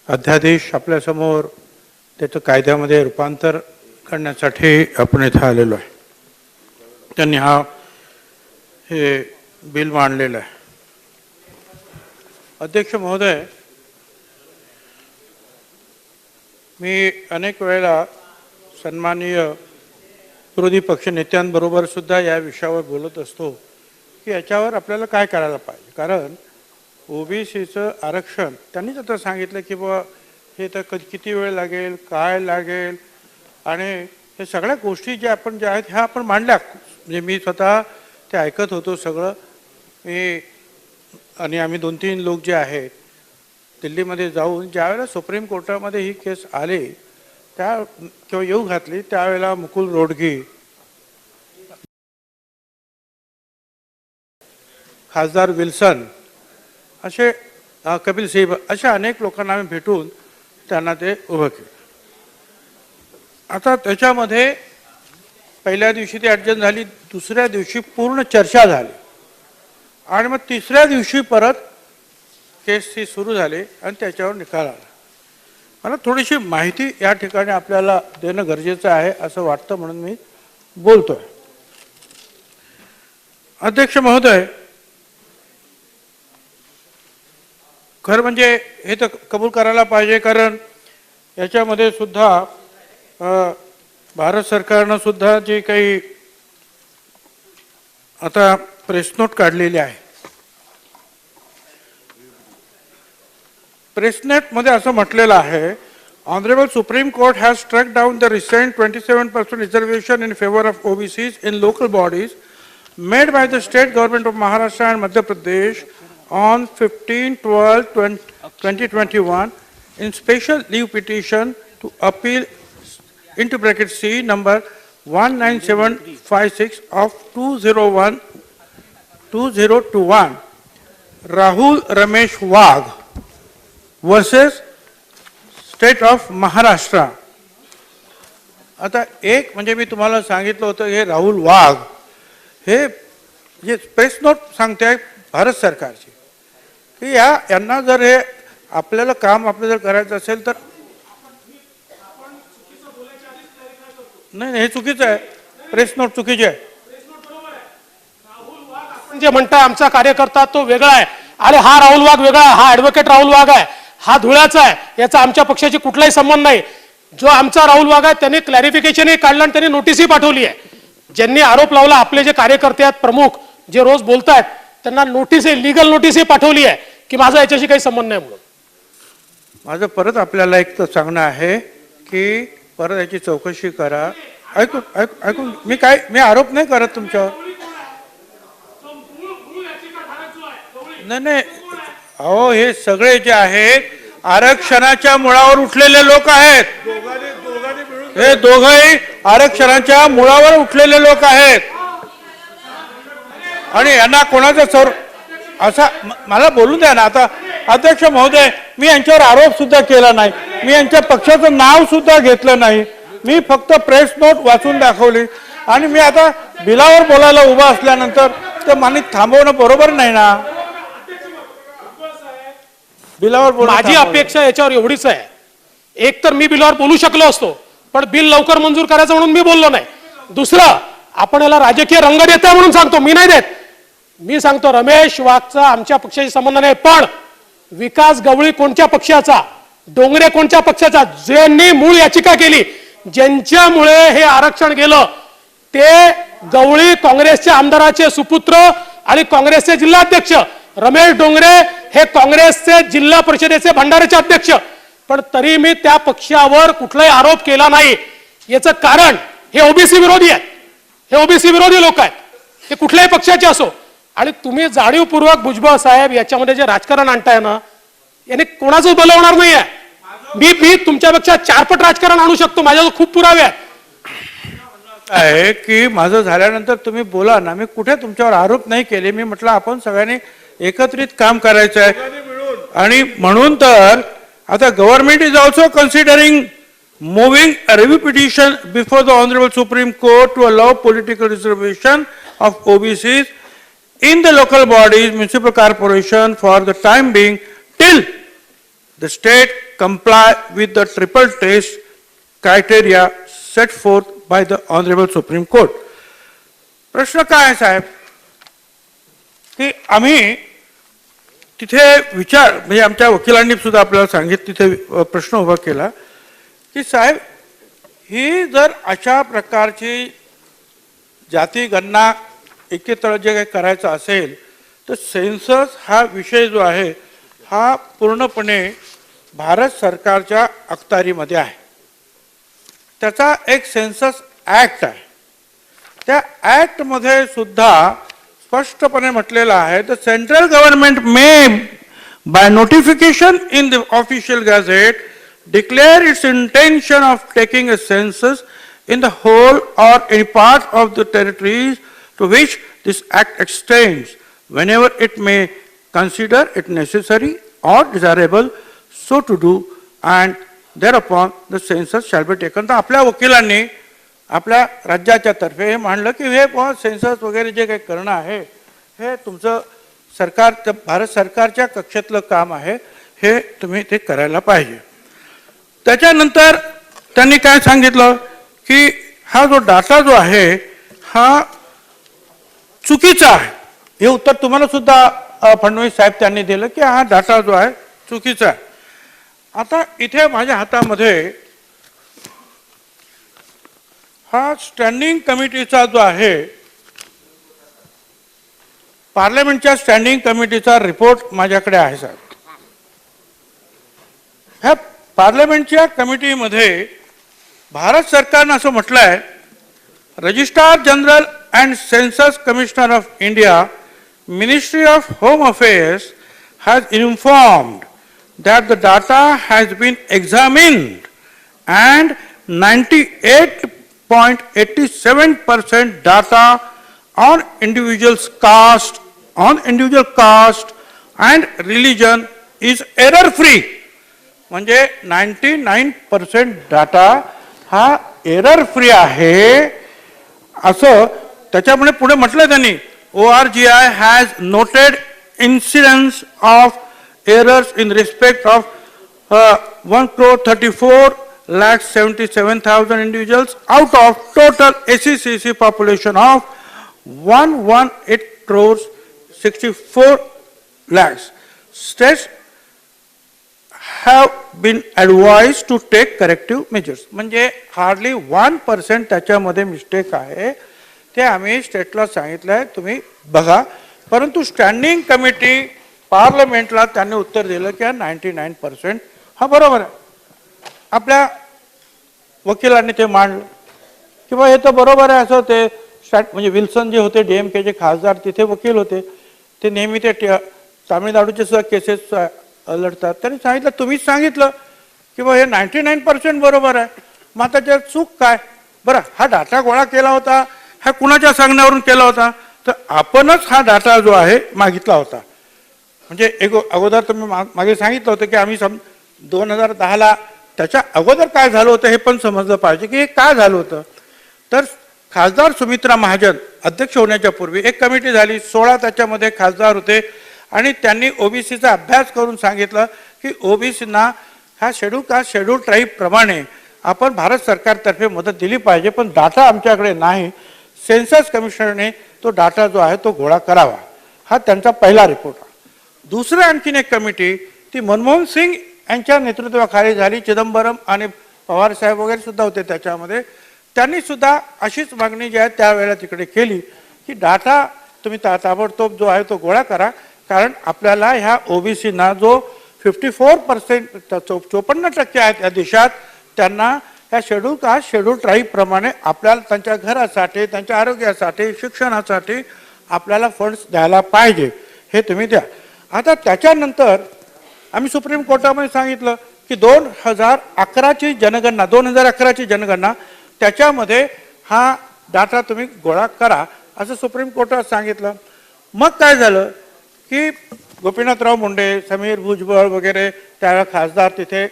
अध्यादेश आपल्यासमोर त्याचं कायद्यामध्ये रूपांतर करण्यासाठी आपण इथे आलेलो आहे. त्यांनी हे बिल मांडलेलं आहे. अध्यक्ष महोदय, मी अनेक वेळेला सन्माननीय विरोधी पक्षनेत्यांबरोबर सुद्धा या विषयावर बोलत असतो की याच्यावर आपल्याला काय करायला पाहिजे. कारण ओबीसीचं आरक्षण त्यांनीच आता सांगितलं की बुवा हे तर किती वेळ लागेल, काय लागेल, आणि हे सगळ्या गोष्टी ज्या आहेत ह्या आपण मांडल्या. म्हणजे मी स्वतः ते ऐकत होतो सगळं. आणि आम्ही 2-3 लोक जे आहेत दिल्लीमध्ये जाऊन ज्यावेळेला सुप्रीम कोर्टामध्ये ही केस आली किंवा येऊ घातली त्यावेळेला मुकुल रोडगी, खासदार विल्सन, असे कपिल सिब्बल अशा अनेक लोकांना आम्ही भेटून त्यांना ते उभं केलं. आता त्याच्यामध्ये पहिल्या दिवशी ती अडचण झाली, दुसऱ्या दिवशी पूर्ण चर्चा झाली आणि मग तिसऱ्या दिवशी परत केस ही सुरू झाली आणि त्याच्यावर निकाल आला. मला थोडीशी माहिती या ठिकाणी आपल्याला देणं गरजेचं आहे असं वाटतं म्हणून मी बोलतोय. अध्यक्ष महोदय, खरं म्हणजे हे तर कबूल करायला पाहिजे, कारण याच्यामध्ये सुद्धा भारत सरकारनं सुद्धा जे काही आता प्रेस नोट काढलेली आहे, प्रेस नोटमध्ये असं म्हटलेलं आहे, honourable Supreme Court has struck down the recent 27% reservation in favour of OBCs in local bodies made by the state government of Maharashtra and Madhya Pradesh on 15/12/2021 in special leave petition to appeal into bracket C number 19756 of 2021 Rahul Ramesh Wagh versus State of Maharashtra. आता एक म्हणजे मी तुम्हाला सांगितलं होतं हे राहुल वाघ हे जे press note सांगते भारत सरकारची की यांना जर हे आपल्याला काम जर करायचं असेल तर नाही, हे चुकीचं आहे. प्रेस नोट चुकीची आहे. जे म्हणताय आमचा कार्यकर्ता तो वेगळा आहे, अरे हा राहुल वाघ वेगळा आहे, हा ॲडव्होकेट राहुल वाघ आहे, हा धुळ्याचा आहे, याचा आमच्या पक्षाची कुठलाही संबंध नाही. जो आमचा राहुल वाघ आहे त्यांनी क्लॅरिफिकेशनही काढलं आणि त्यांनी नोटीसही पाठवली आहे. ज्यांनी आरोप लावला, आपले जे कार्यकर्ते आहेत प्रमुख जे रोज बोलतायत, त्यांना नोटीसही, लीगल नोटीसही पाठवली आहे की माझा याच्याशी काही संबंध नाही म्हणून. माझं परत आपल्याला एक तर सांगणं आहे की परत याची चौकशी करा. ऐकून मी आरोप नाही करत तुमच्यावर. नाही, अहो हे सगळे जे आहेत आरक्षणाच्या मुळावर उठलेले लोक आहेत. हे दोघंही आरक्षणाच्या मुळावर उठलेले लोक आहेत आणि यांना कोणाचं असा मला बोलून द्या ना. आता अध्यक्ष महोदय, मी यांच्यावर आरोप सुद्धा केला नाही, मी यांच्या पक्षाचं नाव सुद्धा घेतलं नाही, मी फक्त प्रेस नोट वाचून दाखवली आणि मी आता बिलावर बोलायला उभा असल्यानंतर ते मला थांबवणं बरोबर नाही ना. बिलावर माझी अपेक्षा याच्यावर एवढीच आहे, एक तर मी बिलावर बोलू शकलो असतो पण बिल लवकर मंजूर करायचं म्हणून मी बोललो नाही. दुसरं, आपण याला राजकीय रंग देता म्हणून सांगतो, मी नाही देत. मी सांगतो रमेश वाघचा आमच्या पक्षाशी संबंध नाही, पण विकास गवळी कोणत्या पक्षाचा, डोंगरे कोणत्या पक्षाचा, ज्यांनी मूळ याचिका केली, ज्यांच्यामुळे हे आरक्षण गेलं, ते गवळी काँग्रेसच्या आमदाराचे सुपुत्र आणि काँग्रेसचे जिल्हाध्यक्ष रमेश डोंगरे हे काँग्रेसचे जिल्हा परिषदेचे भंडाऱ्याचे अध्यक्ष. पण तरी मी त्या पक्षावर कुठलाही आरोप केला नाही. याचं कारण हे ओबीसी विरोधी आहेत, हे ओबीसी विरोधी लोक आहेत, ते कुठल्याही पक्षाचे असो. आणि तुम्ही जाणीवपूर्वक भुजबळ साहेब याच्यामध्ये जे राजकारण आणताय ना, याने कोणाचं बल होणार नाही आहे. मी तुमच्यापेक्षा 4 पट राजकारण आणू शकतो, माझ्याजवळ खूप पुरावे आहे की माझं झाल्यानंतर तुम्ही बोला ना. मी कुठे तुमच्यावर आरोप नाही केले. मी म्हटलं आपण सगळ्यांनी एकत्रित काम करायचं आहे आणि म्हणून तर आता government is also considering moving a review petition before the honourable Supreme Court to allow political reservation of OBCs in the local bodies, municipal corporation for the time being till the state comply with the triple test criteria set forth by the Honorable Supreme Court. प्रश्न काय आहे साहेब की आम्ही तिथे विचार म्हणजे आमच्या वकिलांनी सुद्धा आपल्याला सांगितलं तिथे प्रश्न उभा केला की साहेब ही जर अशा प्रकारची जाती गणना एकत्र जे काही करायचं असेल तर सेन्सस हा विषय जो आहे हा पूर्णपणे भारत सरकारच्या अखत्यारीमध्ये आहे. त्याचा एक सेन्सस ॲक्ट आहे. त्या ॲक्टमध्ये सुद्धा स्पष्टपणे म्हटलेलं आहे the central government may by notification in the official gadget declare its intention of taking a census in the whole or any part of the territories to which this act extends whenever it may consider it necessary or desirable so to do and thereupon the census shall be taken. तर आपल्या वकिलांनी आपल्या राज्याच्या तर्फे हे मांडलं की हे सेन्सस वगैरे जे काही करणं आहे हे तुमचं सरकार भारत सरकारच्या कक्षेतलं काम आहे हे तुम्ही ते करायला पाहिजे. त्याच्यानंतर त्यांनी काय सांगितलं की हा जो डाटा जो आहे हा चुकीचा आहे. हे उत्तर तुम्हाला सुद्धा फडणवीस साहेब त्यांनी दिलं की हा डाटा जो आहे चुकीचा आहे. आता इथे माझ्या हातामध्ये हा स्टँडिंग कमिटीचा जो आहे पार्लमेंटच्या स्टँडिंग कमिटीचा रिपोर्ट माझ्याकडे आहे साहेब. ह्या पार्लमेंटच्या कमिटीमध्ये भारत सरकारनं असं म्हटलं आहे Registrar General and Census Commissioner of India Ministry of Home Affairs has informed that the data has been examined and 98.87% data on individual caste and religion is error free. म्हणजे 99% data हा error free आहे असं त्याच्यामुळे पुढे म्हटलं त्यांनी ORGI has noted incidence of errors in respect of 1,34,77,000 individuals out of total SECC population of 118,64 lakhs. States have been advised to take corrective measures. म्हणजे hardly 1% त्याच्यामध्ये मिस्टेक आहे ते आम्ही स्टेटला सांगितलं आहे तुम्ही बघा. परंतु स्टँडिंग कमिटी पार्लमेंटला त्यांनी उत्तर दिलं की 99% हा बरोबर आहे. आपल्या वकिलांनी ते मांडलं की बा हे तर बरोबर आहे असं ते म्हणजे विल्सन जे होते DMKचे खासदार तिथे वकील होते ते नेहमी ते तामिळनाडूचे सुद्धा केसेस लढतात. त्यांनी सांगितलं तुम्हीच सांगितलं की बा हे 99% बरोबर आहे मग आता त्यात चूक काय. बरं हा डाटा गोळा केला होता हा कुणाच्या सांगण्यावरून केला होता तर आपणच हा डाटा जो आहे मागितला होता. म्हणजे एक अगोदर तुम्ही मागे सांगितलं होतं की आम्ही 2010ला त्याच्या अगोदर काय झालं होतं हे पण समजलं पाहिजे की हे काय झालं होतं. तर खासदार सुमित्रा महाजन अध्यक्ष होण्याच्या पूर्वी एक कमिटी झाली 16 त्याच्यामध्ये खासदार होते आणि त्यांनी ओबीसीचा अभ्यास करून सांगितलं की ओबीसींना ह्या शेड्यूल कास्ट शेड्यूल ट्राईब प्रमाणे आपण भारत सरकारतर्फे मदत दिली पाहिजे पण डाटा आमच्याकडे नाही. सेन्सस कमिशनरने तो डाटा जो आहे तो गोळा करावा हा त्यांचा पहिला रिपोर्ट. दुसरं आणखीन एक कमिटी ती मनमोहन सिंग यांच्या नेतृत्वाखाली झाली. चिदंबरम आणि पवार साहेब वगैरे सुद्धा होते त्याच्यामध्ये. त्यांनी सुद्धा अशीच मागणी जी आहे त्यावेळेला तिकडे केली की डाटा तुम्ही ताबडतोब जो आहे तो गोळा करा कारण आपल्याला ह्या ओबीसीना जो 54% 54% आहेत या देशात त्यांना ह्या शेड्यूल कास्ट शेड्यूल ट्राईब प्रमाणे आपल्याला त्यांच्या घरासाठी त्यांच्या आरोग्यासाठी शिक्षणासाठी आपल्याला फंड्स द्यायला पाहिजे हे तुम्ही द्या. आता त्याच्यानंतर आम्ही सुप्रीम कोर्टामध्ये सांगितलं की 2011ची जनगणना 2011ची जनगणना त्याच्यामध्ये हा डाटा तुम्ही गोळा करा असं सुप्रीम कोर्टात सांगितलं. मग काय झालं की गोपीनाथराव मुंडे समीर भुजबळ वगैरे त्या खासदार तिथे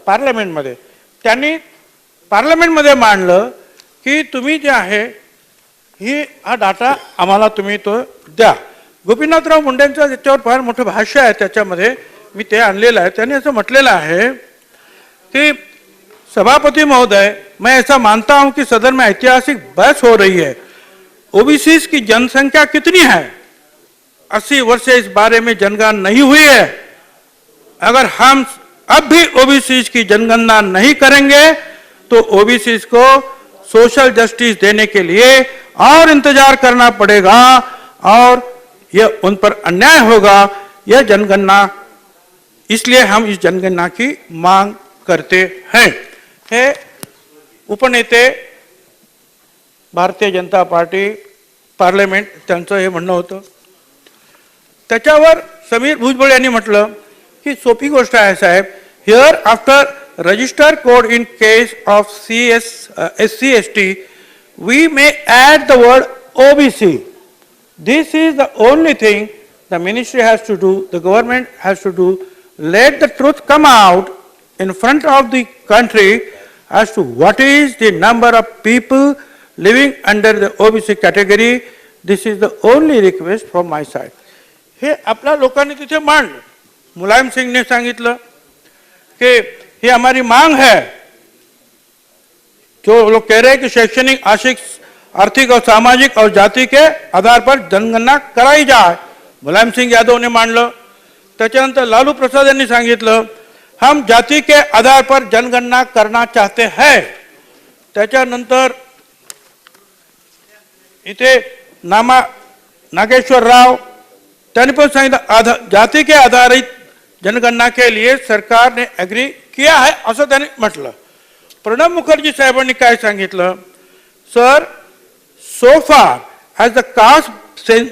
पार्लमेंटमध्ये त्यांनी पार्लमेंटमध्ये मांडलं की तुम्ही जे आहे ही हा डाटा आम्हाला तुम्ही तो द्या. गोपीनाथराव मुंडेंचं त्याच्यावर फार मोठं भाष्य आहे त्याच्यामध्ये मी ते आणलेलं आहे, त्यांनी असं म्हटलेलं आहे कि सभापति महोदय, मैं ऐसा मानता हूं कि सदन में ऐतिहासिक बहस हो रही है। ओबीसी की जनसंख्या कितनी है? 80 वर्ष से इस बारे में जनगणना नहीं हुई है। अगर हम अब भी ओबीसी की जनगणना नहीं करेंगे तो ओबीसी को सोशल जस्टिस देने के लिए और इंतजार करना पड़ेगा और यह उन पर अन्याय होगा। यह जनगणना, इसलिए हम इस जनगणना की मांग करते हैं। हे उपनेते भारतीय जनता पार्टी पार्लमेंट त्यांचं हे म्हणणं होतं। त्याच्यावर समीर भुजबळ यांनी म्हटलं की सोपी गोष्ट आहे साहेब, here after register code in case of SC ST we may add the word OBC. This is the only thing the ministry has to do, the government has to do. Let the truth come out in front of the country as to what is the number of people living under the OBC category. This is the only request from my side. हे आपल्या लोकांनी तिथे मांडलं। मुलायम सिंह ने सांगितलं कि ये हमारी मांग है। जो लोग कह रहे हैं कि शैक्षणिक, आर्थिक और सामाजिक और जाति के आधार पर जनगणना कराई जाए, मुलायम सिंह यादव ने मांडलं। त्याच्यानंतर लालू प्रसाद यांनी सांगितलं हम जाति के आधार पर जनगणना करना चाहते हैं। त्याच्यानंतर इथे नागेश्वर राव त्यांनी पण सांगितलं जाति के आधारित जनगणना के लिए सरकार ने एग्री किया है असं त्यांनी म्हटलं। प्रणब मुखर्जी साहेबांनी काय सांगितलं, sir so far as the caste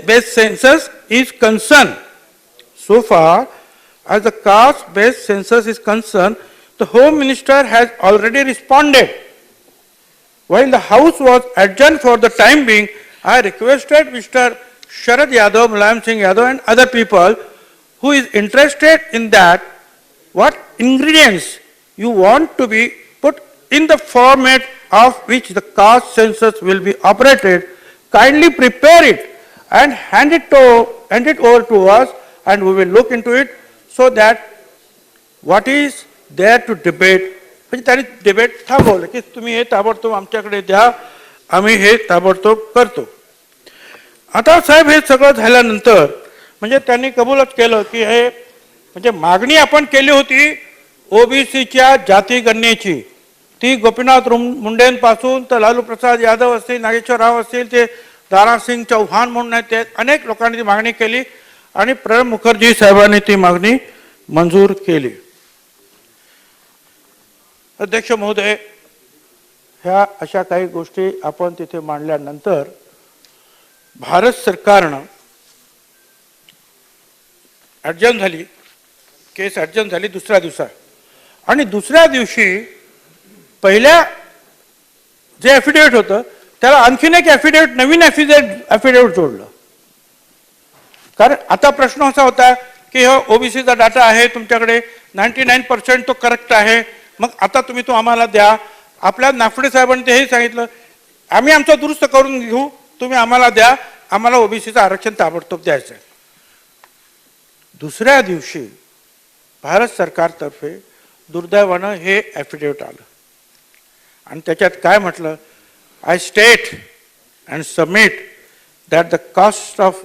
based census is concerned, so far as the caste based census is concerned, the Home Minister has already responded. While the House was adjourned for the time being, I requested Mr. Sharad Yadav, Mulayam Singh Yadav and other people who is interested in that, what ingredients you want to be put in the format of which the caste census will be operated, kindly prepare it and hand it over to us and we will look into it so that what is there to debate, म्हणजे त्यांनी debate थांबवलं की तुम्ही हे ताबडतोब आमच्याकडे द्या, आम्ही हे ताबडतोब करतो। आता साहेब हे सगळं झाल्यानंतर म्हणजे त्यांनी कबूलच केलं की हे म्हणजे मागणी आपण केली होती ओबीसीच्या जाती गणनेची, ती गोपीनाथ मुंडेंपासून तर लालू प्रसाद यादव असतील, नागेश्वर राव असतील, ते दारा सिंग चौहान म्हणून आहेत, ते अनेक लोकांनी ती मागणी केली आणि प्रणब मुखर्जी साहेबांनी ती मागणी मंजूर केली। अध्यक्ष महोदय, ह्या अशा काही गोष्टी आपण तिथे मांडल्यानंतर भारत सरकारनं अर्जन झाली, केस अर्जन झाली दुसऱ्या दिवसा आणि दुसऱ्या दिवशी पहिल्या जे ॲफिडेविट होतं त्याला आणखीन एक ॲफिडेविट, नवीन ॲफिडेविट जोडलं। कारण आता प्रश्न असा होता की हा ओबीसीचा डाटा आहे तुमच्याकडे 99% तो करेक्ट आहे, मग आता तुम्ही तो आम्हाला द्या। आपल्या नाफडे साहेबांनी तेही सांगितलं आम्ही आमचं दुरुस्त करून घेऊ, तुम्ही आम्हाला द्या, आम्हाला ओबीसीचं आरक्षण ताबडतोब द्यायचं आहे। दुसऱ्या दिवशी भारत सरकारतर्फे दुर्दैवानं हे ॲफिडेविट आलं आणि त्याच्यात काय म्हटलं, I state and submit that the cost of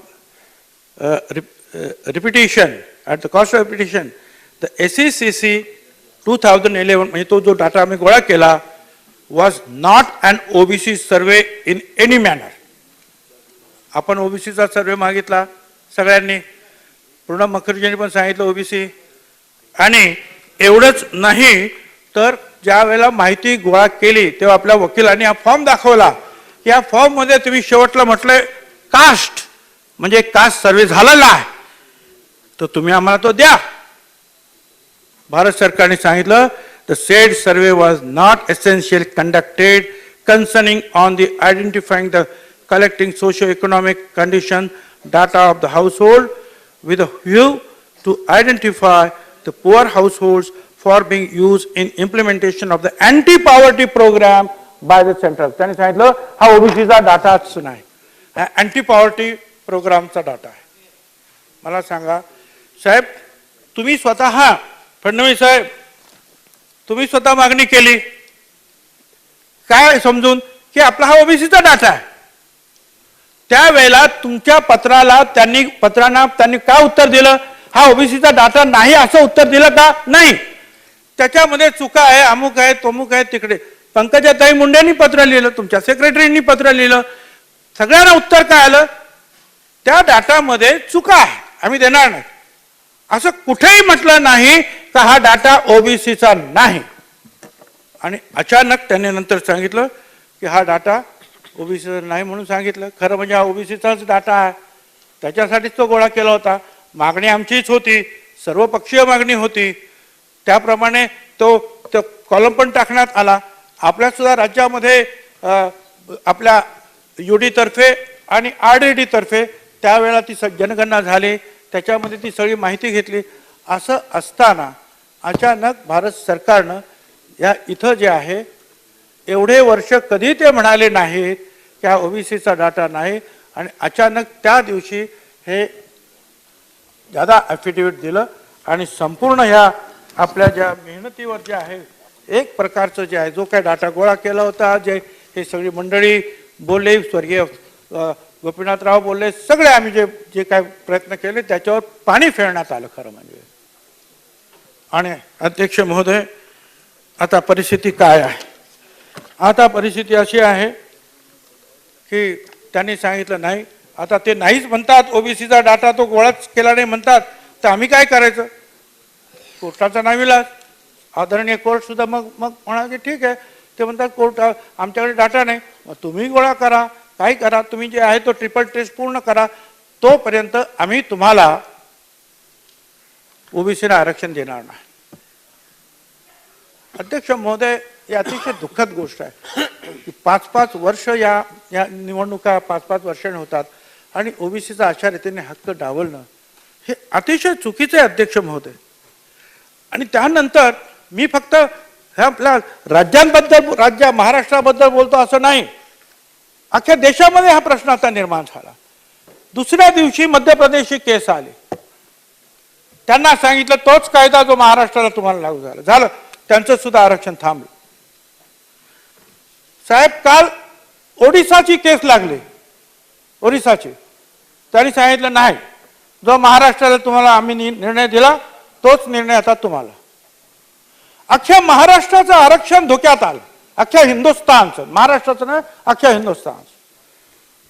repetition at the cost of repetition the SECC 2011 म्हणजे तो जो डाटा आम्ही गोळा केला was not an OBC survey in any manner. आपण ओबीसीचा सर्वे मागितला सगळ्यांनी, प्रणब मुखर्जींनी पण सांगितलं ओबीसी, आणि एवढंच नाही तर ज्या वेळेला माहिती गोळा केली तेव्हा आपल्या वकिलांनी हा फॉर्म दाखवला की या फॉर्म मध्ये तुम्ही शेवटला म्हटलंय कास्ट म्हणजे कास्ट सर्वे झालेला आहे, तर तुम्ही आम्हाला तो द्या। भारत सरकारने सांगितलं the sed survey was not essential conducted concerning on the identifying the collecting socio-economic condition data of the household with a view to identify the poor households for being used in implementation of the anti-poverty program by the central. त्यांनी सांगितलं हा ओबीसीचा डाटाच नाही, anti poverty प्रोग्रामचा data आहे। मला सांगा साहेब, तुम्ही स्वतः फडणवीस साहेब तुम्ही स्वतः मागणी केली काय समजून की आपला हा ओबीसीचा डाटा आहे. त्यावेळेला तुमच्या पत्रांना त्यांनी का उत्तर दिलं, हा ओबीसीचा डाटा नाही असं उत्तर दिलं का? नाही. त्याच्यामध्ये चुका आहे, अमुक आहे, तमुक आहे. तिकडे पंकजाताई मुंडेंनी पत्र लिहिलं, तुमच्या सेक्रेटरींनी पत्र लिहिलं, सगळ्यांना उत्तर काय आलं, त्या डाटामध्ये चुका आहे, आम्ही देणार नाही. असं कुठेही म्हटलं नाही का हा डाटा ओबीसीचा नाही. आणि अचानक त्यांनी नंतर सांगितलं की हा डाटा ओबीसीचा नाही म्हणून सांगितलं. खरं म्हणजे हा ओबीसीचाच डाटा आहे, त्याच्यासाठीच तो गोळा केला होता. मागणी आमचीच होती, सर्वपक्षीय मागणी होती. त्याप्रमाणे तो कॉलम पण टाकण्यात आला. आपल्या सुद्धा राज्यामध्ये आपल्या UD तर्फे आणि RDD तर्फे त्यावेळेला ती जनगणना झाली, त्याच्यामध्ये ती सगळी माहिती घेतली. असं असताना अचानक भारत सरकारनं या इथं जे आहे एवढे वर्ष कधी ते म्हणाले नाहीत की हा ओबीसीचा डाटा नाही, आणि अचानक त्या दिवशी हे ज्यादा ॲफिडेविट दिलं आणि संपूर्ण ह्या आपल्या ज्या मेहनतीवर जे आहे एक प्रकारचं जे आहे जो काय डाटा गोळा केला होता, जे हे सगळी मंडळी बोलले, स्वर्गीय गोपीनाथराव बोलले, सगळे आम्ही जे काय प्रयत्न केले त्याच्यावर पाणी फेरण्यात आलं खरं म्हणजे. आणि अध्यक्ष महोदय, आता परिस्थिती काय आहे? आता परिस्थिती अशी आहे की त्यांनी सांगितलं नाही, आता ते नाहीच म्हणतात, ओबीसीचा डाटा तो गोळाच केला नाही म्हणतात, तर आम्ही काय करायचं? कोर्टाचा नाविलाज. आदरणीय कोर्ट सुद्धा मग म्हणाले ठीक आहे. ते म्हणतात कोर्ट आमच्याकडे डाटा नाही, मग तुम्ही गोळा करा, काय करा, तुम्ही जे आहे तो ट्रिपल टेस्ट पूर्ण करा, तोपर्यंत आम्ही तुम्हाला ओबीसीला आरक्षण देणार नाही. अध्यक्ष महोदय, ही अतिशय दुःखद गोष्ट आहे की 5-5 वर्ष या निवडणुका 5-5 वर्षांनी होतात आणि ओबीसीचा अशा रीतीने हक्क डावलणं हे अतिशय चुकीचं आहे अध्यक्ष महोदय. आणि त्यानंतर मी फक्त ह्या आपल्या राज्य महाराष्ट्राबद्दल बोलतो असं नाही, अख्ख्या देशामध्ये हा प्रश्न आता निर्माण झाला. दुसऱ्या दिवशी मध्य प्रदेशची केस आली, त्यांना सांगितलं तोच कायदा जो महाराष्ट्राला तुम्हाला लागू झाला, त्यांचं सुद्धा आरक्षण थांबलं. साहेब, काल ओडिसाची केस लागली, ओरिसाची, त्यांनी सांगितलं नाही, जो महाराष्ट्राला तुम्हाला आम्ही निर्णय दिला तोच निर्णय आता तुम्हाला. अख्ख्या महाराष्ट्राचं आरक्षण धोक्यात आलं, अख्ख्या हिंदुस्थानचं, महाराष्ट्राचं नाही, अख्ख्या हिंदुस्थानचं.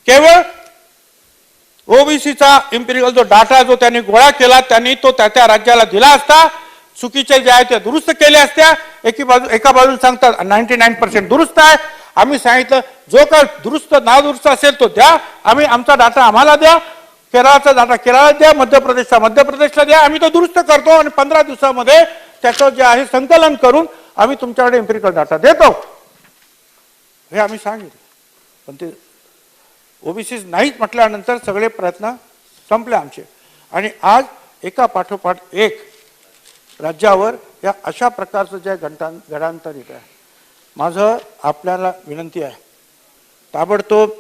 केवळ ओबीसीचा इम्पिरियल जो डाटा जो त्यांनी गोळा केला, त्यांनी तो त्या राज्याला दिला असता, चुकीचे जे आहे ते दुरुस्त केले असत्या. एका बाजूला सांगतात 99% दुरुस्त आहे, आम्ही सांगितलं जो काय दुरुस्त नादुरुस्त असेल तो द्या, आम्ही आमचा डाटा आम्हाला द्या, केरळाचा डाटा केरळाला द्या, मध्य प्रदेशला द्या, आम्ही तो दुरुस्त करतो आणि 15 दिवसामध्ये त्याचं जे आहे संकलन करून आम्ही तुमच्याकडे एम्पिरिकल डाटा देतो, हे आम्ही सांगितलं. पण ते ओबीसी नाहीच म्हटल्यानंतर सगळे प्रयत्न संपले आमचे. आणि आज एका पाठोपाठ एक राज्यावर या अशा प्रकारचं जे घडांतर येत आहे. माझं आपल्याला विनंती आहे, ताबडतोब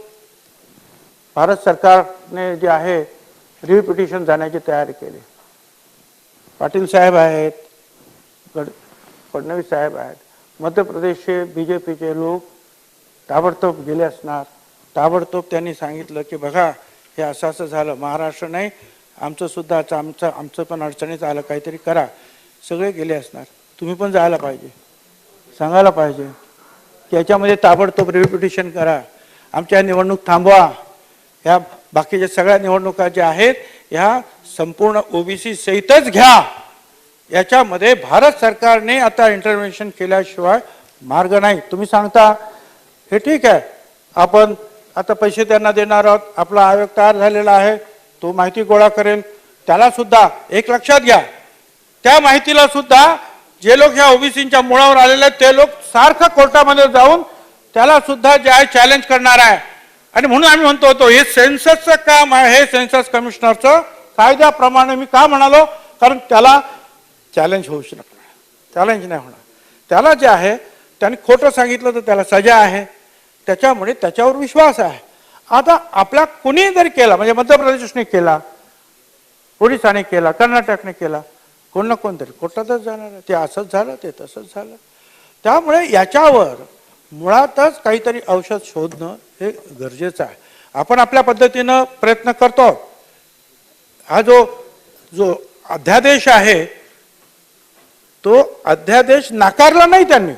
भारत सरकारने जे आहे रिव्ह्यू पिटिशन जाण्याची तयारी केली. पाटील साहेब आहेत, फडणवीस साहेब आहेत, मध्य प्रदेशचे BJPचे लोक ताबडतोब गेले असणार. ताबडतोब त्यांनी सांगितलं की बघा हे असं असं झालं, महाराष्ट्र नाही आमचं सुद्धा आमचं पण अडचणीत आलं, काहीतरी करा. सगळे गेले असणार. तुम्ही पण जायला पाहिजे, सांगायला पाहिजे की याच्यामध्ये ताबडतोब रिव्ह्यू पिटिशन करा, आमच्या निवडणूक थांबवा, ह्या बाकीच्या सगळ्या निवडणुका ज्या आहेत ह्या संपूर्ण ओबीसी सहितच घ्या. याच्यामध्ये भारत सरकारने आता इंटरव्हेन्शन केल्याशिवाय मार्ग नाही. तुम्ही सांगता हे ठीक आहे, आपण आता पैसे त्यांना देणार आहोत, आपला आयोग तयार झालेला आहे, तो माहिती गोळा करेल. त्याला सुद्धा एक लक्षात घ्या, त्या माहितीला सुद्धा जे लोक ह्या ओबीसीच्या मुळावर आलेले आहेत ते लोक सारखं कोर्टामध्ये जाऊन त्याला सुद्धा जे आहे चॅलेंज करणार आहे. आणि म्हणून आम्ही म्हणतो होतो हे सेन्ससचं काम आहे, हे सेन्सस कमिशनरचं कायद्याप्रमाणे. मी का म्हणालो, कारण त्याला चॅलेंज होऊ शकणार, चॅलेंज नाही होणार. त्याला जे आहे त्यांनी खोटं सांगितलं तर त्याला सजा आहे, त्याच्यामुळे त्याच्यावर विश्वास आहे. आता आपला कुणी जरी केला, म्हणजे मध्य प्रदेशने केला, ओडिसाने केला, कर्नाटकने केला, कोण ना कोणतरी कोर्टातच जाणार आहे. ते असंच झालं, ते तसंच झालं. त्यामुळे याच्यावर मुळातच काहीतरी औषध शोधणं हे गरजेचं आहे. आपण आपल्या पद्धतीनं प्रयत्न करतो आहोत. हा जो जो अध्यादेश आहे तो अध्यादेश नाकारला नाही त्यांनी.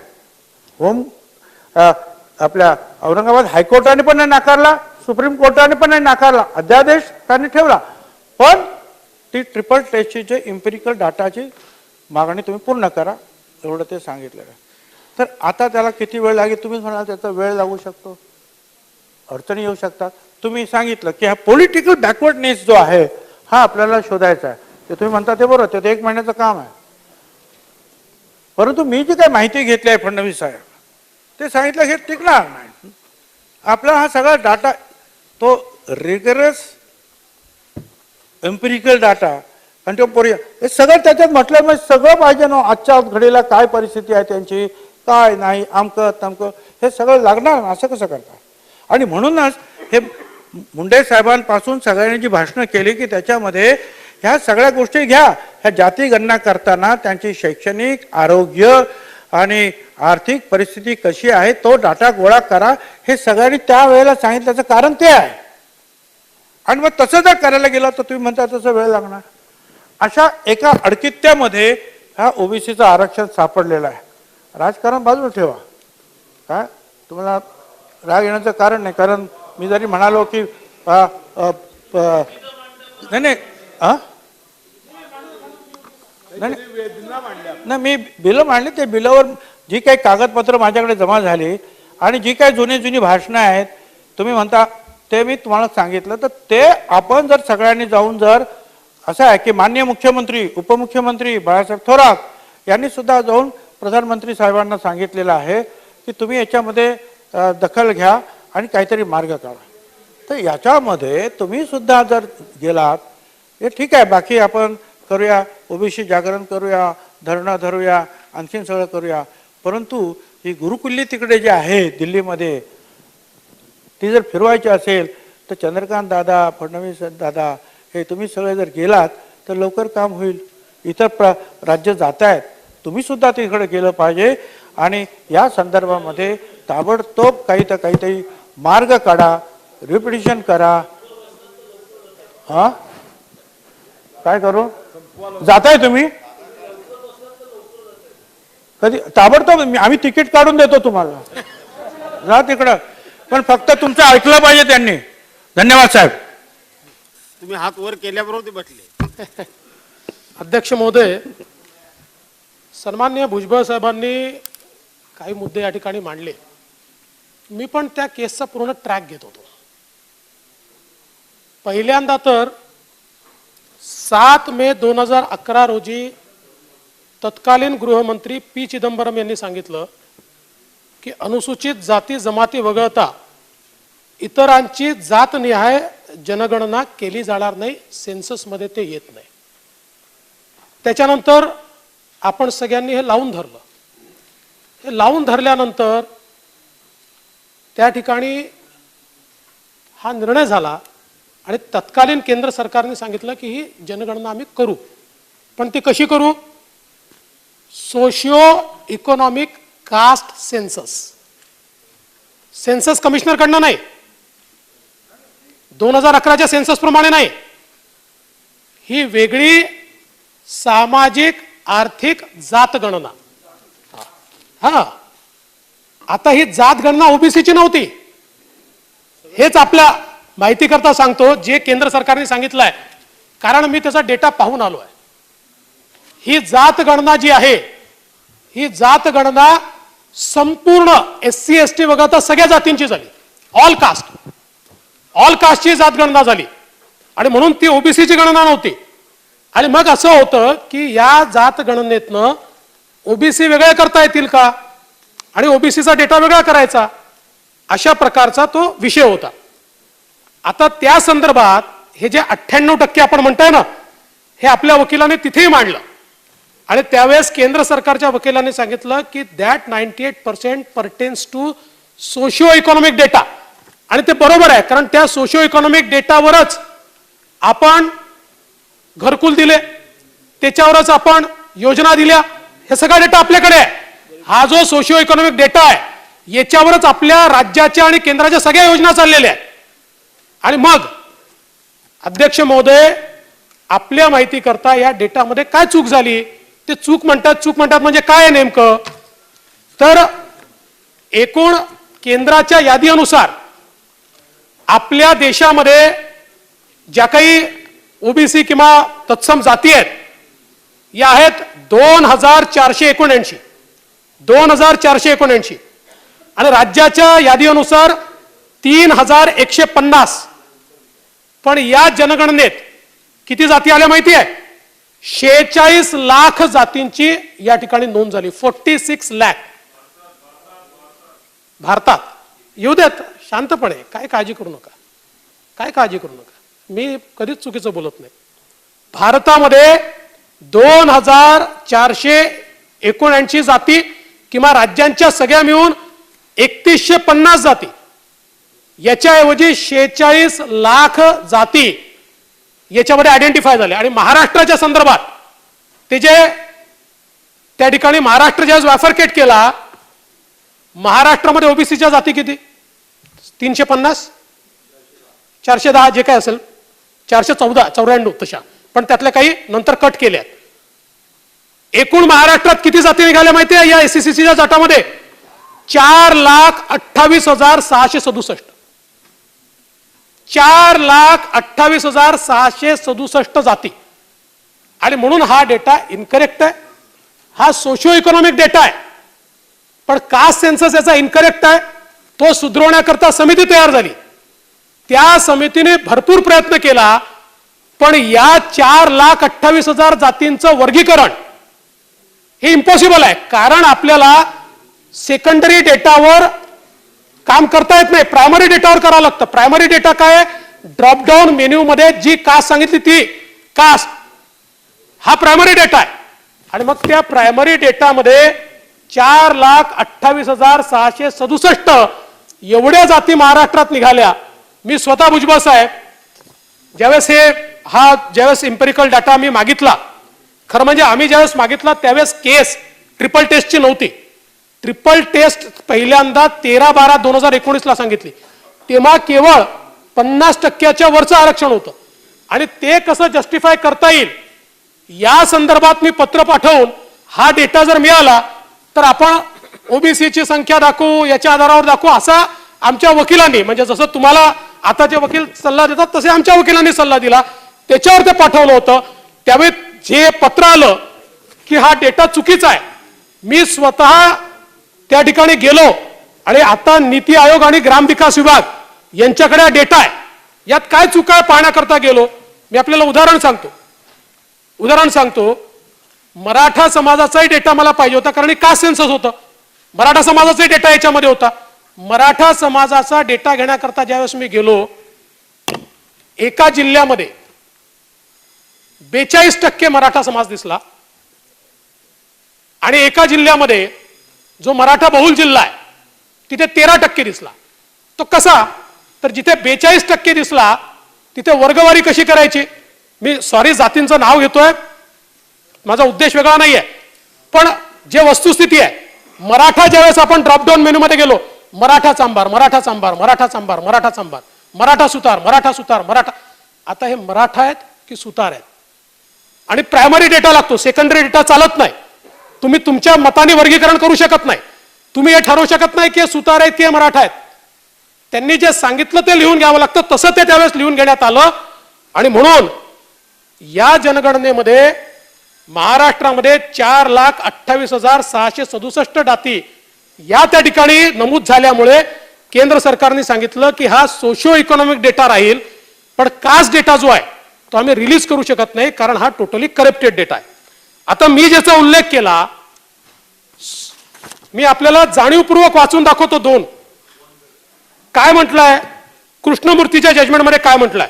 आपल्या औरंगाबाद हायकोर्टाने पण नाही नाकारला, सुप्रीम कोर्टाने पण नाही नाकारला. अध्यादेश त्यांनी ठेवला. पण ती ट्रिपल टेस्टची जे इम्पेरिकल डाटाची मागणी तुम्ही पूर्ण करा एवढं ते सांगितलेलं आहे. तर आता त्याला किती वेळ लागेल तुम्ही म्हणाल, त्याचा वेळ लागू शकतो, अडचणी येऊ शकतात. तुम्ही सांगितलं की हा पॉलिटिकल बॅकवर्डनेस जो आहे हा आपल्याला शोधायचा आहे. ते तुम्ही म्हणता ते बरोबर, ते 1 महिन्याचं काम आहे. परंतु मी जी काय माहिती घेतली आहे फडणवीस साहेब, ते सांगितलं हे टिकणार नाही. आपला हा सगळा डाटा तो रिगरस एम्पिरिकल डाटा कंटेम्पोररी हे सगळं त्याच्यात म्हटलं, मग सगळं पाहिजे ना. आजच्या घडीला काय परिस्थिती आहे त्यांची, काय नाही, आमकं तमकं हे सगळं लागणार ना. असं कसं करता. आणि म्हणूनच हे मुंडे साहेबांपासून सगळ्यांनी जी भाषणं केली की त्याच्यामध्ये ह्या सगळ्या गोष्टी घ्या. ह्या जाती गणना करताना त्यांची शैक्षणिक, आरोग्य आणि आर्थिक परिस्थिती कशी आहे तो डाटा गोळा करा. हे सगळ्यांनी त्यावेळेला सांगितल्याचं कारण ते आहे. आणि मग तसं जर करायला गेलं तर तुम्ही म्हणता तसं वेळ लागणार. अशा एका अडकित्त्यामध्ये हा ओबीसीचं आरक्षण सापडलेलं आहे. राजकारण बाजूला ठेवा. काय तुम्हाला राग येण्याचं कारण नाही. कारण मी जरी म्हणालो की नाही नाही नाही मी बिलं मांडली. ते बिलावर जी काही कागदपत्र माझ्याकडे जमा झाली आणि जी काही जुनी भाषणं आहेत तुम्ही म्हणता ते मी तुम्हाला सांगितलं. तर ते आपण जर सगळ्यांनी जाऊन जर असं आहे की माननीय मुख्यमंत्री, उपमुख्यमंत्री बाळासाहेब थोरात यांनी सुद्धा जाऊन प्रधानमंत्री साहेबांना सांगितलेलं आहे की तुम्ही याच्यामध्ये दखल घ्या आणि काहीतरी मार्ग काढा. तर याच्यामध्ये तुम्ही सुद्धा जर गेलात हे ठीक आहे. बाकी आपण करूया, ओबीसी जागरण करूया, धरणं धरूया, आणखीन सगळं करूया. परंतु ही गुरुकुल्ली तिकडे जे आहे दिल्लीमध्ये ती जर फिरवायची असेल तर चंद्रकांत दादा, फडणवीस दादा हे तुम्ही सगळे जर गेलात तर लवकर काम होईल. इतर राज्य जात आहेत, तुम्ही सुद्धा तिकडे गेलं पाहिजे. आणि या संदर्भामध्ये ताबडतोब काहीतरी मार्ग काढा, रिपिटिशन करा. हा काय करू जाताय तुम्ही कधी ताबडतोब आम्ही तिकीट काढून देतो तुम्हाला, जा तिकडं. पण फक्त तुमचं ऐकलं पाहिजे त्यांनी. धन्यवाद साहेब. तुम्ही हात वर केल्याबरोबर ते बसले. अध्यक्ष महोदय, सन्माननीय भुजबळ साहेबांनी काही मुद्दे या ठिकाणी मांडले. मी पण त्या केसचा पूर्ण ट्रॅक घेत होतो. पहिल्यांदा तर 7 मे 2011 रोजी तत्कालीन गृहमंत्री पी चिदंबरम यांनी सांगितलं की अनुसूचित जाती जमाती वगळता इतरांची जातनिहाय जनगणना केली जाणार नाही, सेन्ससमध्ये ते येत नाही. त्याच्यानंतर आपण सगळ्यांनी हे लावून धरलं. हे लावून धरल्यानंतर त्या ठिकाणी हा निर्णय झाला आणि तत्कालीन केंद्र सरकारने सांगितलं की ही जनगणना आम्ही करू. पण ती कशी करू? Socio economic caste census. Census कमिशनरकडनं नाही, 2011च्या सेन्सस प्रमाणे नाही. ही वेगळी सामाजिक आर्थिक जात गणना. हा आता ही जात गणना ओबीसीची नव्हती. हेच आपल्या माहिती करता सांगतो जे केंद्र सरकारने सांगितलं आहे, कारण मी त्याचा डेटा पाहून आलो आहे. ही जात गणना जी आहे ही जात गणना संपूर्ण SC ST वगळता सगळ्या जातींची झाली. ऑल कास्टची जात गणना झाली आणि म्हणून ती ओबीसीची गणना नव्हती. आणि मग असं होतं की या जात गणनेतनं ओबीसी वेगळे करता येतील का आणि ओबीसीचा डेटा वेगळा करायचा, अशा प्रकारचा तो विषय होता. आता त्या संदर्भात हे जे 98% आपण म्हणताय ना, हे आपल्या वकिलाने तिथेही मांडलं आणि त्यावेळेस केंद्र सरकारच्या वकिलांनी सांगितलं की that 98% pertains to socio economic data. आणि ते बरोबर आहे, कारण त्या सोशिओ इकॉनॉमिक डेटावरच आपण घरकुल दिले, त्याच्यावरच आपण योजना दिल्या, हे सगळा डेटा आपल्याकडे आहे. हा जो सोशिओ इकॉनॉमिक डेटा आहे याच्यावरच आपल्या राज्याच्या आणि केंद्राच्या सगळ्या योजना चाललेल्या आहेत. आणि मग अध्यक्ष महोदय, आपल्या माहिती करता या डेटामध्ये काय चूक झाली ते चूक म्हणतात म्हणजे काय आहे नेमकं, तर एकूण केंद्राच्या यादीनुसार आपल्या देशामध्ये ज्या काही ओबीसी किंवा तत्सम जाती आहेत या आहेत 2479 2479 आणि राज्याच्या यादीनुसार 3150. पण या जनगणनेत किती जाती आल्या माहिती आहे? 46 लाख जातींची या ठिकाणी नोंद झाली. 46 लाख भारतात. येऊ देत शांतपणे, काय काळजी करू नका, काय काळजी करू नका, मी कधीच चुकीचं बोलत नाही. भारतामध्ये 2479 जाती किंवा राज्यांच्या सगळ्या मिळून 3150 जाती, याच्याऐवजी 46 लाख जाती याच्यामध्ये आयडेंटिफाय झाले. आणि महाराष्ट्राच्या संदर्भात ते जे त्या ठिकाणी महाराष्ट्र ज्यावेळेस वाफरकेट केला, महाराष्ट्रामध्ये ओबीसीच्या जाती किती? 350 410 जे काय असेल, 494 तशा, पण त्यातल्या काही नंतर कट केल्या. एकूण महाराष्ट्रात किती जाती निघाल्या माहिती आहे या एससीसीच्या जाटामध्ये? 4,28,667. 4,28,667 जाती. आणि म्हणून हा डेटा इनकरेक्ट आहे. हा सोशिओ इकॉनॉमिक डेटा आहे, पण कास्ट सेन्सस याचा इनकरेक्ट आहे. तो सुधारण्याकरता समिती तयार झाली. त्या समितीने भरपूर प्रयत्न केला, पण या 4,28,000 जातींचं वर्गीकरण हे इम्पॉसिबल आहे. कारण आपल्याला सेकंडरी डेटावर काम करता येत नाही, प्रायमरी डेटावर करावं लागतं. प्रायमरी डेटा काय? ड्रॉपडाऊन मेन्यू मध्ये जी कास्ट सांगितली ती कास्ट, हा प्रायमरी डेटा आहे. आणि मग त्या प्रायमरी डेटामध्ये 4,28,667 एवढ्या जाती महाराष्ट्रात निघाल्या. मी स्वतः भुजबळ साहेब ज्यावेळेस ज्यावेळेस इम्पेरिकल डाटा मी मागितला, खरं म्हणजे आम्ही ज्यावेळेस मागितला त्यावेळेस केस ट्रिपल टेस्टची नव्हती. ट्रिपल टेस्ट पहिल्यांदा 13/12/2019 ला सांगितली. तेव्हा केवळ 50% वरचं आरक्षण होतं. आणि ते कसं जस्टिफाय करता येईल या संदर्भात मी पत्र पाठवून हा डेटा जर मिळाला तर आपण ओबीसीची संख्या दाखवू, याच्या आधारावर दाखवू, असा आमच्या वकिलांनी, म्हणजे जसं तुम्हाला आताचे वकील सल्ला देतात तसे आमच्या वकिलांनी सल्ला दिला, त्याच्यावर ते पाठवलं होतं. त्यावेळी जे पत्र आलं की हा डेटा चुकीचा आहे, मी स्वतः त्या ठिकाणी गेलो आणि आता नीती आयोग आणि ग्रामविकास विभाग यांच्याकडे डेटा आहे, यात काय चुका आहे पाहण्याकरता गेलो. मी आपल्याला उदाहरण सांगतो. मराठा समाजाचाही डेटा मला पाहिजे होता, कारण कास्ट सेन्सस होतं. मराठा समाजाचाही डेटा याच्यामध्ये होता. मराठा समाजाचा डेटा घेण्याकरता ज्यावेळेस मी गेलो, एका जिल्ह्यामध्ये 42% मराठा समाज दिसला आणि एका जिल्ह्यामध्ये जो मराठा बहुल जिल्हा आहे तिथे 13% दिसला. तो कसा? तर जिथे 42% दिसला तिथे वर्गवारी कशी करायची? मी सॉरी जातींचं नाव घेतोय, माझा उद्देश वेगळा नाहीये, पण जे वस्तुस्थिती आहे, मराठा ज्यावेळेस आपण ड्रॉपडाऊन मेनू मध्ये गेलो, मराठा चांभार, मराठा चांभार, मराठा चांभार, मराठा चांभार, मराठा सुतार, मराठा सुतार, मराठा. आता हे मराठा आहेत की सुतार आहेत? आणि प्रायमरी डेटा लागतो, सेकंडरी डेटा चालत नाही. तुम्ही तुमच्या मताने वर्गीकरण करू शकत नाही. तुम्ही हे ठरवू शकत नाही की सुतार आहेत की मराठा आहेत. त्यांनी जे सांगितलं ते लिहून घ्यावं लागतं, तसं ते त्यावेळेस लिहून घेण्यात आलं. आणि म्हणून या जनगणनेमध्ये महाराष्ट्रामध्ये 4,28,667 जाती या त्या ठिकाणी नमूद झाल्यामुळे केंद्र सरकारने सांगितलं की हा सोशिओ इकॉनॉमिक डेटा राहील, पण कास्ट डेटा जो आहे तो आम्ही रिलीज करू शकत नाही, कारण हा टोटली करप्टेड डेटा आहे. आता मी ज्याचा उल्लेख केला, मी आपल्याला जाणीवपूर्वक वाचून दाखवतो. 2 काय म्हटलंय कृष्णमूर्तीच्या जजमेंटमध्ये? काय म्हटलंय?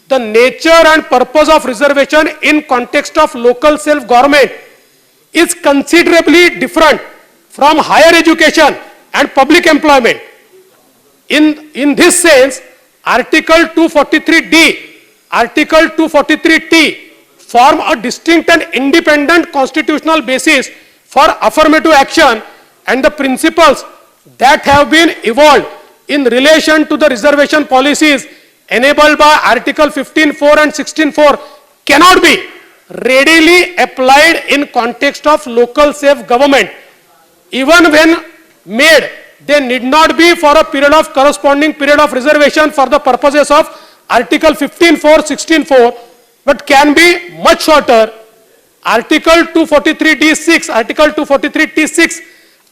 The nature and purpose of reservation in context of local self government is considerably different from higher education and public employment. in this sense, Article 243D, Article 243T form a distinct and independent constitutional basis for affirmative action and the principles that have been evolved in relation to the reservation policies enabled by Article 15.4 and 16.4 cannot be readily applied in context of local self-government. Even when made, they need not be for a period of corresponding period of reservation for the purposes of Article 15.4, 16.4, but can be much shorter. Article 243D6, Article 243T6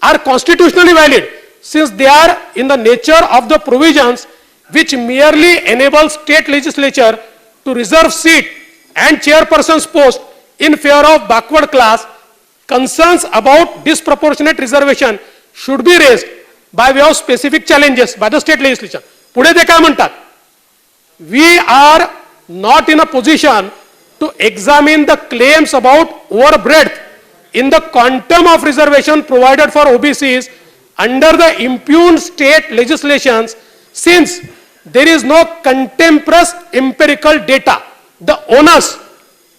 are constitutionally valid since they are in the nature of the provisions which merely enable state legislature to reserve seat and chairperson's post in favor of backward class. Concerns about disproportionate reservation should be raised by way of specific challenges by the state legislature. पुढे ते काय म्हणतात? We are not in a position to examine the claims about overbreadth in the quantum of reservation provided for OBCs under the impugned state legislations, since there is no contemporaneous empirical data. The onus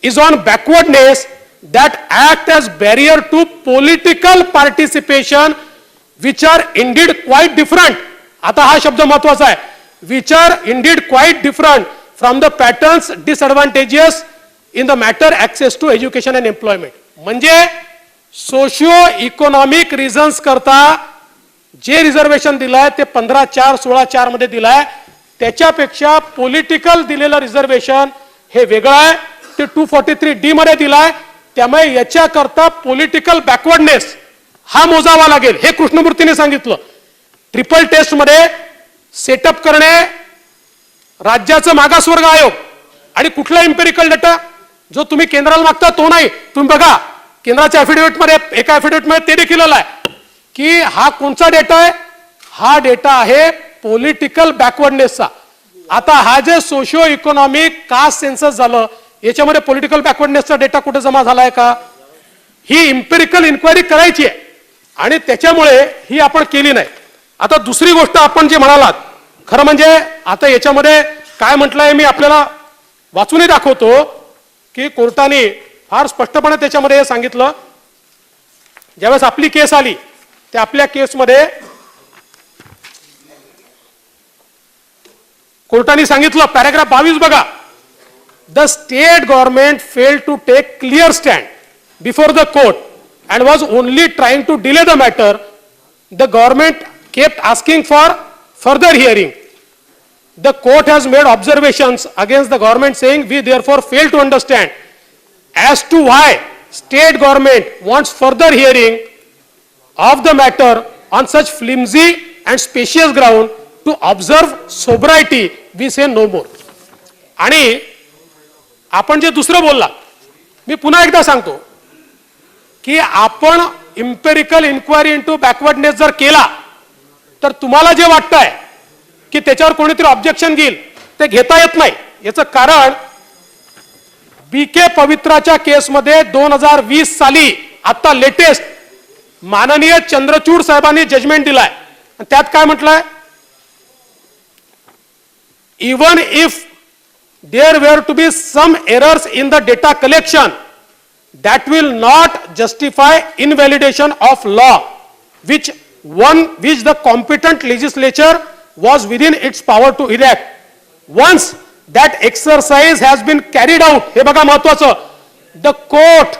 is on backwardness that act as barrier to political participation, which are indeed quite different. आता हा शब्द महत्वाचा आहे. Which are indeed quite different from the patterns disadvantageous in the matter access to education and employment. म्हणजे socio economic reasons करता जे reservation दिलाय ते 15.4, 16.4 मध्ये दिलाय, त्याच्यापेक्षा पॉलिटिकल दिलेलं रिझर्वेशन हे वेगळं आहे. ते 243D मध्ये दिलाय. त्यामुळे याच्याकरता पॉलिटिकल बॅकवर्डनेस हा मोजावा लागेल हे कृष्णमूर्तीने सांगितलं. ट्रिपल टेस्ट मध्ये सेटअप करणे राज्याचं मागासवर्ग आयोग आणि कुठला इम्पेरिकल डेटा जो तुम्ही केंद्राला मागता तो नाही. तुम्ही बघा केंद्राच्या ऍफिडेव्हिट मध्ये एका ऍफिडेव्हिट मध्ये ते देखील आलाय की हा कोणता डेटा आहे. हा डेटा आहे पॉलिटिकल बॅकवर्डनेसचा. आता हा जे सोशिओ इकॉनॉमिक कास्ट सेन्सस झालं याच्यामध्ये पॉलिटिकल बॅकवर्डनेसचा डेटा कुठे जमा झालाय का? ही इम्पेरिकल इन्क्वायरी करायची आहे आणि त्याच्यामुळे ही आपण केली नाही. आता दुसरी गोष्ट आपण जे म्हणालात, खरं म्हणजे आता याच्यामध्ये काय म्हटलंय मी आपल्याला वाचूनही दाखवतो की कोर्टाने फार स्पष्टपणे त्याच्यामध्ये हे सांगितलं. ज्यावेळेस आपली केस आली त्या आपल्या केसमध्ये कोर्टाने सांगितलं, पॅराग्राफ 22 बघा. The state government failed to take clear stand before the court and was only trying to delay the matter. The government kept asking for further hearing. The court has made observations against the government saying we therefore fail to understand as to why state government wants further hearing of the matter on such flimsy and specious ground. To observe sobriety we say no more. आणि आपण जे दुसरं बोलला मी पुन्हा एकदा सांगतो की आपण इम्पेरिकल इन्क्वायरी इंटू बॅकवर्डनेस जर केला तर तुम्हाला जे वाटतंय की त्याच्यावर कोणीतरी ऑब्जेक्शन घेईल ते घेता येत नाही. याचं कारण बीके पवित्राच्या केसमध्ये 2020 साली आता लेटेस्ट माननीय चंद्रचूड साहेबांनी जजमेंट दिलाय आणि त्यात काय म्हटलंय, even if there were to be some errors in the data collection that will not justify invalidation of law which the competent legislature was within its power to enact. Once that exercise has been carried out, हे बघा महत्वाचं, the court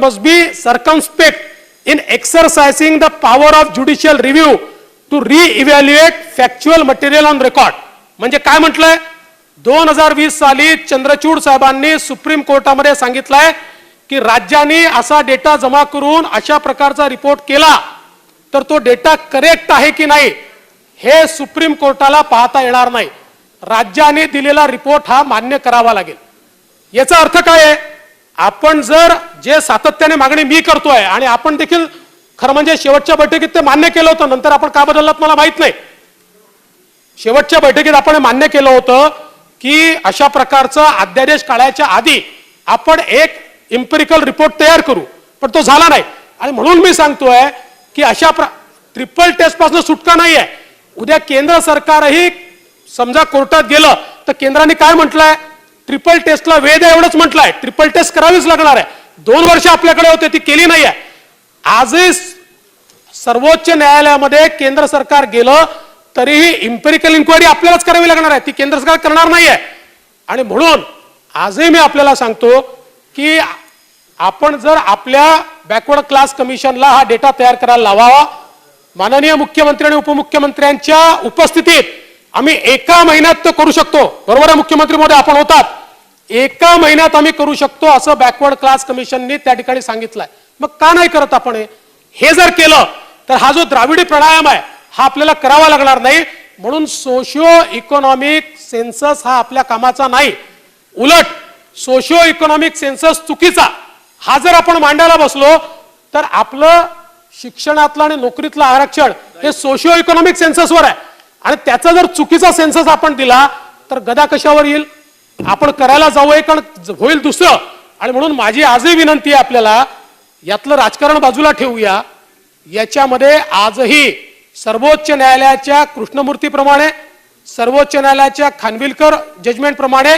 must be circumspect in exercising the power of judicial review to re-evaluate factual material on record. म्हणजे काय म्हटलंय, 2020 साली चंद्रचूड साहेबांनी supreme कोर्टामध्ये सांगितलंय की राज्यांनी असा डेटा जमा करून अशा प्रकारचा रिपोर्ट केला तर तो डेटा करेक्ट आहे की नाही हे सुप्रीम कोर्टाला पाहता येणार नाही. राज्यांनी दिलेला रिपोर्ट हा मान्य करावा लागेल. याचा अर्थ काय आहे, आपण जर जे सातत्याने मागणी मी करतोय आणि आपण देखील खरं म्हणजे शेवटच्या बैठकीत ते मान्य केलं होतं, नंतर आपण का बदललात मला माहित नाही. शेवटच्या बैठकीत आपण मान्य केलं होतं की अशा प्रकारचा अध्यादेश काढायच्या आधी आपण एक इम्पेरिकल रिपोर्ट तयार करू, पण तो झाला नाही. आणि म्हणून मी सांगतोय की अशा ट्रिपल टेस्ट पासून सुटका नाही आहे. उद्या केंद्र सरकारही समजा कोर्टात गेलं तर केंद्राने काय म्हटलंय, ट्रिपल टेस्टला वेद आहे एवढंच म्हटलंय. ट्रिपल टेस्ट करावीच लागणार आहे. 2 वर्ष आपल्याकडे होते, ती केली नाही आहे. आजही सर्वोच्च न्यायालयामध्ये केंद्र सरकार गेलं तरीही इम्पेरिकल इन्क्वायरी आपल्यालाच करावी लागणार आहे, ती केंद्र सरकार करणार नाहीये. आणि म्हणून आजही मी आपल्याला सांगतो की आपण जर आपल्या बॅकवर्ड क्लास कमिशनला हा डेटा तयार करायला लावावा. माननीय मुख्यमंत्री आणि उपमुख्यमंत्र्यांच्या उपस्थितीत आम्ही एका महिन्यात तो करू शकतो. बरोबर आहे मुख्यमंत्री महोदय, आपण होतात. एका महिन्यात आम्ही करू शकतो असं बॅकवर्ड क्लास कमिशनने त्या ठिकाणी सांगितलंय. मग का नाही करत आपण हे जर केलं तर हा जो द्राविडी प्राणायाम आहे हा आपल्याला करावा लागणार नाही. म्हणून सोशिओ इकॉनॉमिक सेन्सस हा आपल्या कामाचा नाही. उलट सोशिओ इकॉनॉमिक सेन्सस चुकीचा हा जर आपण मांडायला बसलो तर आपलं शिक्षणातलं आणि नोकरीतलं आरक्षण हे सोशिओ इकॉनॉमिक सेन्ससवर आहे. आणि त्याचा जर चुकीचा सेन्सस आपण दिला तर गदा कशावर येईल. आपण करायला जाऊ एक होईल दुसरं. आणि म्हणून माझी आजही विनंती आहे आपल्याला, यातलं राजकारण बाजूला ठेवूया. याच्यामध्ये आजही सर्वोच्च न्यायालयाच्या कृष्णमूर्तीप्रमाणे, सर्वोच्च न्यायालयाच्या खानविलकर जजमेंट प्रमाणे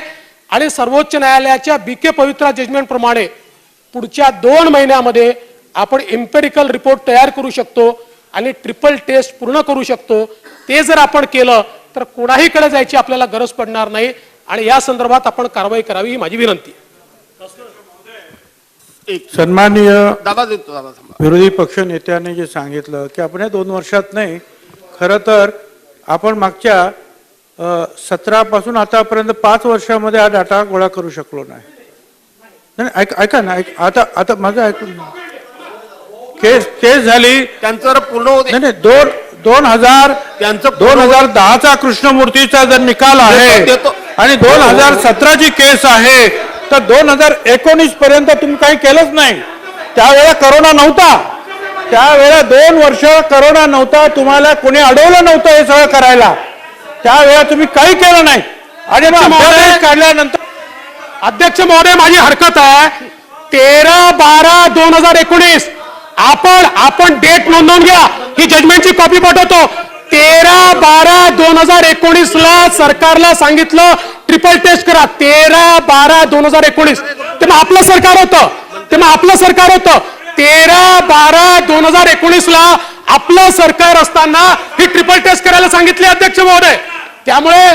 आणि सर्वोच्च न्यायालयाच्या BK पवित्रा जजमेंट प्रमाणे पुढच्या 2 महिन्यामध्ये आपण इम्पेरिकल रिपोर्ट तयार करू शकतो आणि ट्रिपल टेस्ट पूर्ण करू शकतो. ते जर आपण केलं तर कोणाहीकडे जायची आपल्याला गरज पडणार नाही. आणि या संदर्भात आपण कारवाई करावी ही माझी विनंती आहे. सन्माननीय दादा देतो, दादा थांबा. विरोधी पक्ष नेत्याने जे सांगितलं की आपण या 2 वर्षात नाही, खरं तर आपण मागच्या 17 पासून आतापर्यंत 5 वर्षामध्ये हा डाटा गोळा करू शकलो नाही. ऐका ना, आता माझं ऐकून केस झाली त्यांचं जर पूर्ण होते नाही 2010चा कृष्णमूर्तीचा जर निकाल आहे देतो. आणि 2017ची केस आहे तर 2019 पर्यंत तुम्ही काही केलंच नाही. त्यावेळेला करोना नव्हता, त्यावेळेला 2 वर्ष करोना नव्हता, तुम्हाला कोणी अडवलं नव्हतं हे सगळं करायला. त्यावेळेला तुम्ही काही केलं नाही. आणि मग अध्यादेश काढल्यानंतर अध्यक्ष महोदय माझी हरकत आहे. 13/12/2019 आपण डेट नोंदवून घ्या. ही जजमेंटची कॉपी पाठवतो. 13/12/2019 ला सरकारला सांगितलं ट्रिपल टेस्ट करा. 13/12/2019 तेव्हा आपलं सरकार होतं. 13/12/2019 ला आपलं सरकार असताना ही ट्रिपल टेस्ट करायला सांगितली अध्यक्ष महोदय. त्यामुळे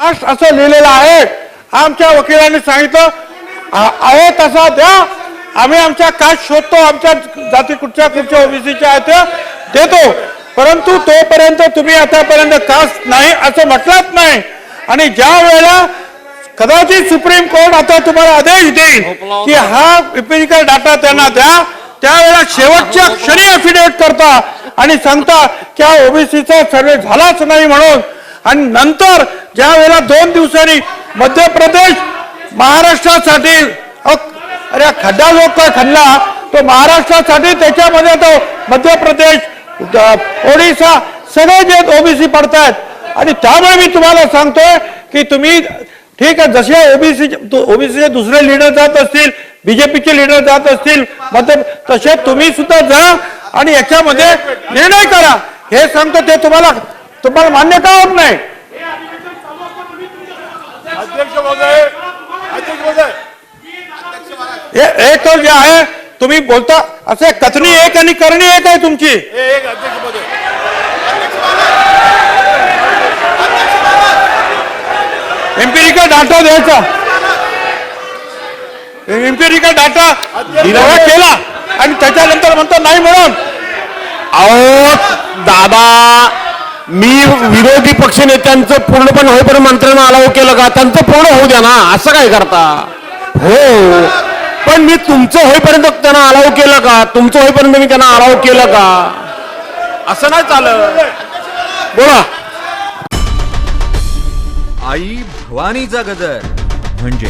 असं लिहिलेलं आहे. आमच्या वकिलांनी सांगितलं आहे तसा द्या, आम्ही आमच्या कास्ट शोधतो, आमच्या जाती कुठच्या ओबीसीच्या आहेत त्या देतो. परंतु तोपर्यंत तुम्ही आतापर्यंत कास्ट नाही असं म्हटलंच नाही. आणि ज्या वेळेला कदाचित सुप्रीम कोर्ट आता तुम्हाला आदेश देईल की हा इम्पेरिकल डाटा त्यांना द्या, त्यावेळेला शेवटच्या क्षणी अफिडेविट करता आणि सांगता की हा ओबीसीचा सर्वे झालाच नाही म्हणून. आणि नंतर ज्या वेळेला 2 दिवसांनी मध्य प्रदेश महाराष्ट्रासाठी अरे खड्डा जो काय खणला तो महाराष्ट्रासाठी, त्याच्यामध्ये तो मध्य प्रदेश ओडिशा सगळे जे ओबीसी पडतायत. आणि त्यामुळे मी तुम्हाला सांगतोय की तुम्ही ठीक आहे, जसे ओबीसीचे दुसरे लीडर जात असतील, बीजेपीचे लीडर जात असतील तसे तुम्ही सुद्धा जा आणि याच्यामध्ये निर्णय करा. हे सांगतो ते तुम्हाला मान्य का होत नाही. अध्यक्ष महोदय, अध्यक्ष महोदय, एक तर जे आहे तुम्ही बोलता असे कथनी एक आणि करणी एक आहे तुमची. एक अध्यक्ष महोदय, एम्पिरिकल डाटा द्यायचा, एम्पिरिकल डाटा दिला केला आणि त्याच्यानंतर म्हणतो नाही म्हणून. अहो दादा, मी विरोधी पक्ष नेत्यांचं पूर्णपणे होईपर्यंत मंत्र्यांना अलाव केलं का? त्यांचं पूर्ण होऊ द्या ना, असं काय करता हो. पण मी तुमचं होईपर्यंत त्यांना अलाव केलं का? तुमचं होईपर्यंत मी त्यांना अलाव केलं का? असं नाही चालत. बोला. आई भवानीचा गजर म्हणजे